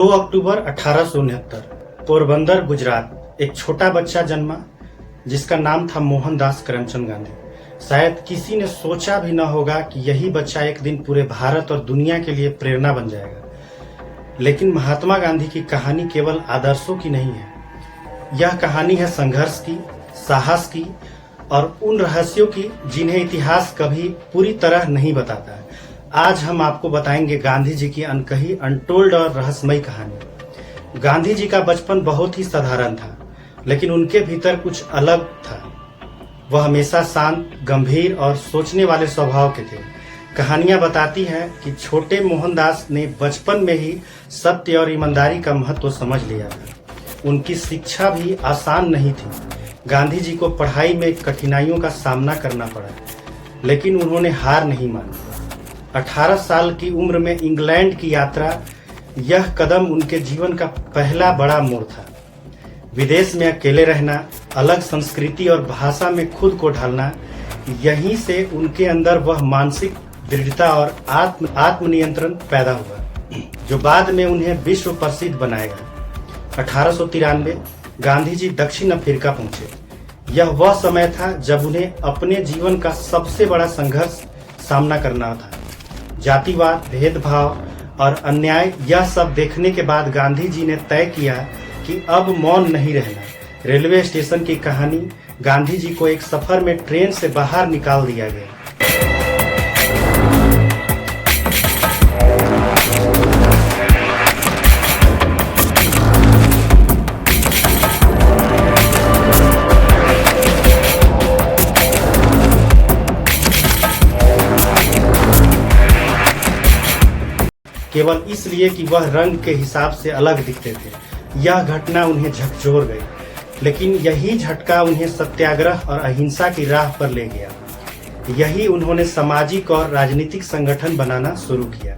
2 अक्टूबर 1869 पोरबंदर गुजरात एक छोटा बच्चा जन्मा जिसका नाम था मोहनदास करमचंद गांधी। शायद किसी ने सोचा भी न होगा कि यही बच्चा एक दिन पूरे भारत और दुनिया के लिए प्रेरणा बन जाएगा। लेकिन महात्मा गांधी की कहानी केवल आदर्शों की नहीं है, यह कहानी है संघर्ष की, साहस की और उन रहस्यों की जिन्हें इतिहास कभी पूरी तरह नहीं बताता है। आज हम आपको बताएंगे गांधी जी की अनकही, अनटोल्ड और रहस्यमयी कहानी। गांधी जी का बचपन बहुत ही साधारण था, लेकिन उनके भीतर कुछ अलग था। वह हमेशा शांत, गंभीर और सोचने वाले स्वभाव के थे। कहानियां बताती हैं कि छोटे मोहनदास ने बचपन में ही सत्य और ईमानदारी का महत्व समझ लिया था। उनकी शिक्षा भी आसान नहीं थी। गांधी जी को पढ़ाई में कठिनाइयों का सामना करना पड़ा, लेकिन उन्होंने हार नहीं मानी। 18 साल की उम्र में इंग्लैंड की यात्रा, यह कदम उनके जीवन का पहला बड़ा मोड़ था। विदेश में अकेले रहना, अलग संस्कृति और भाषा में खुद को ढालना, यहीं से उनके अंदर वह मानसिक दृढ़ता और आत्मनियंत्रण पैदा हुआ जो बाद में उन्हें विश्व प्रसिद्ध बनाएगा। 1893 गांधी जी दक्षिण अफ्रीका पहुंचे। यह वह समय था जब उन्हें अपने जीवन का सबसे बड़ा संघर्ष सामना करना था। जातिवाद, भेदभाव और अन्याय, यह सब देखने के बाद गांधी जी ने तय किया कि अब मौन नहीं रहना। रेलवे स्टेशन की कहानी, गांधी जी को एक सफर में ट्रेन से बाहर निकाल दिया गया। केवल इसलिए कि वह रंग के हिसाब से अलग दिखते थे। यह घटना उन्हें झकझोर गई, लेकिन यही झटका उन्हें सत्याग्रह और अहिंसा की राह पर ले गया। यही उन्होंने सामाजिक और राजनीतिक संगठन बनाना शुरू किया।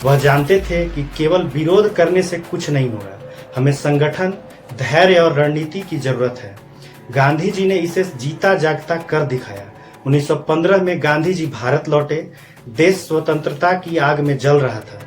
वह जानते थे कि केवल विरोध करने से कुछ नहीं होगा, हमें संगठन, धैर्य और रणनीति की जरूरत है। गांधी जी ने इसे जीता जागता कर दिखाया। 1915 में गांधी जी भारत लौटे। देश स्वतंत्रता की आग में जल रहा था।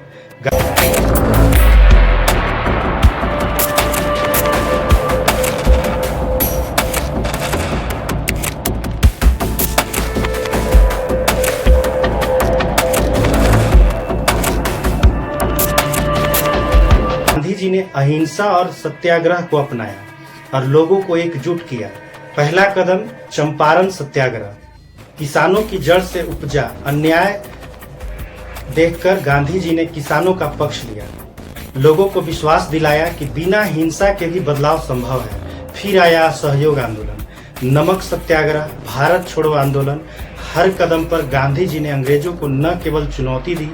गांधी जी ने अहिंसा और सत्याग्रह को अपनाया और लोगों को एकजुट किया। पहला कदम चंपारण सत्याग्रह। किसानों की जड़ से उपजा अन्याय देखकर गांधी जी ने किसानों का पक्ष लिया। लोगों को विश्वास दिलाया कि बिना हिंसा के भी बदलाव संभव है। फिर आया असहयोग आंदोलन, नमक सत्याग्रह, भारत छोड़ो आंदोलन। हर कदम पर गांधी जी ने अंग्रेजों को न केवल चुनौती दी,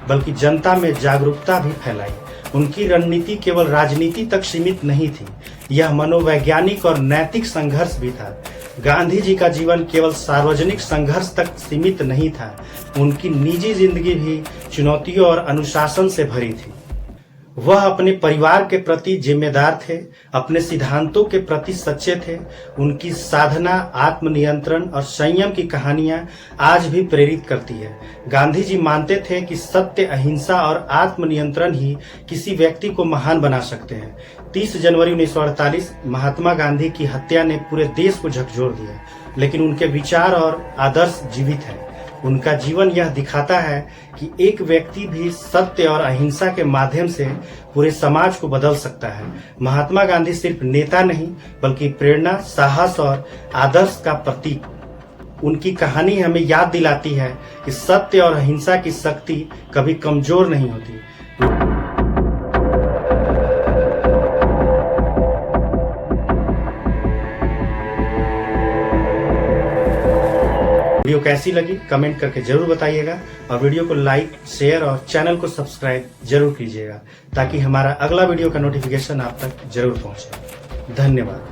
बल्कि जनता में जागरूकता भी फैलाई। उनकी रणनीति केवल राजनीति तक सीमित नहीं थी, यह मनोवैज्ञानिक और नैतिक संघर्ष भी था। गांधी जी का जीवन केवल सार्वजनिक संघर्ष तक सीमित नहीं था, उनकी निजी जिंदगी भी चुनौतियों और अनुशासन से भरी थी। वह अपने परिवार के प्रति जिम्मेदार थे, अपने सिद्धांतों के प्रति सच्चे थे। उनकी साधना, आत्मनियंत्रण और संयम की कहानियां आज भी प्रेरित करती है। गांधी जी मानते थे कि सत्य, अहिंसा और आत्मनियंत्रण ही किसी व्यक्ति को महान बना सकते हैं। 30 जनवरी 1948 महात्मा गांधी की हत्या ने पूरे देश को झकझोर दिया, लेकिन उनके विचार और आदर्श जीवित हैं। उनका जीवन यह दिखाता है कि एक व्यक्ति भी सत्य और अहिंसा के माध्यम से पूरे समाज को बदल सकता है। महात्मा गांधी सिर्फ नेता नहीं, बल्कि प्रेरणा, साहस और आदर्श का प्रतीक। उनकी कहानी हमें याद दिलाती है कि सत्य और अहिंसा की शक्ति कभी कमजोर नहीं होती। वीडियो कैसी लगी कमेंट करके जरूर बताइएगा और वीडियो को लाइक, शेयर और चैनल को सब्सक्राइब जरूर कीजिएगा ताकि हमारा अगला वीडियो का नोटिफिकेशन आप तक जरूर पहुंचे। धन्यवाद।